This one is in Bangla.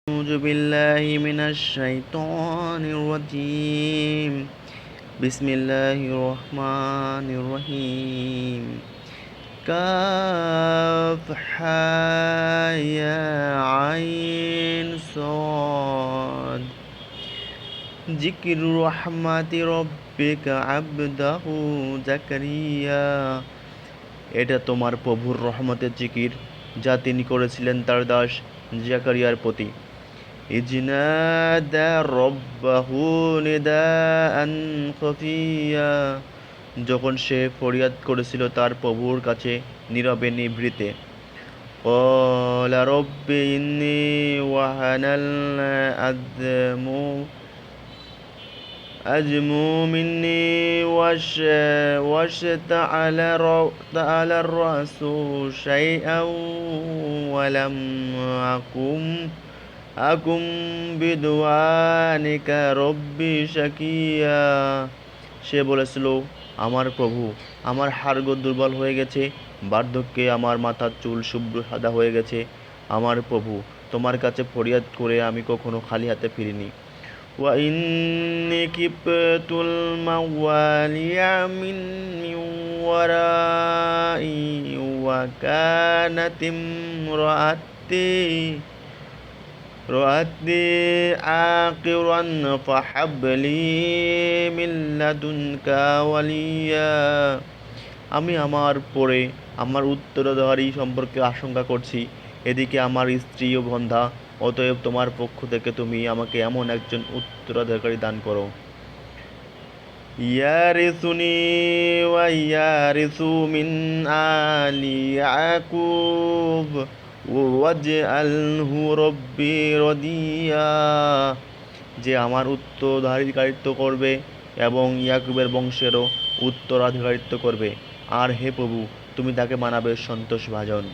أعوذ بالله من الشيطان الرجيم بسم الله الرحمن الرحيم كاف يا عين صاد ذكر رحمة ربك عبده জাকারিয়া। এটা তোমার প্রভুর রহমতের জিকির যা তিনি করেছিলেন তার দাস জাকারিয়ার প্রতি। ইজনাদা রব্বাহু নিদাআন খাফিয়া, যখন সে ফরিয়াদ করেছিল তার প্রভুর কাছে নীরবে নিভৃতে। ক্বালা রব্বি ইন্নী ওয়াহানাল আযমু মিন্নী ওয়াশতা'আলা আর-রা'সু শাইআন ওয়া লাম আকুম বিদুআনিকা রব্বি শাকিয়া। সে বলেছিল, আমার প্রভু, আমার হাড়গোড় দুর্বল হয়ে গেছে, বার্ধক্যে আমার মাথার চুল শুভ্র সাদা হয়ে গেছে। আমার প্রভু, তোমার কাছে ফরিয়াদ করে আমি কখনো খালি হাতে ফিরিনি। ওয়া ইন্নী কিবতুল মাওয়ালিয়া মিন ওয়ারাই ওয়া কানাত ইমরাতি আকিরান ফাহাবলি মিন লাদুনকা ওয়ালিয়া। আমি আমার উত্তরাধিকারী সম্পর্কে আশঙ্কা করছি, এদিকে আমার স্ত্রীও বন্ধ্যা, অতএব তোমার পক্ষ থেকে তুমি আমাকে এমন একজন উত্তরাধিকারী দান করো। ইয়ারিসুনি ওয়া ইয়ারিসু মিন আলি ইয়াকুব ওয়াজআলহু রব্বি রাদিয়া, যে আমার উত্তরাধিকারিত্ব করবে এবং ইয়াকুবের বংশেরও উত্তরাধিকারিত্ব করবে। আর হে প্রভু, তুমি তাকে বানাবে সন্তোষভাজন।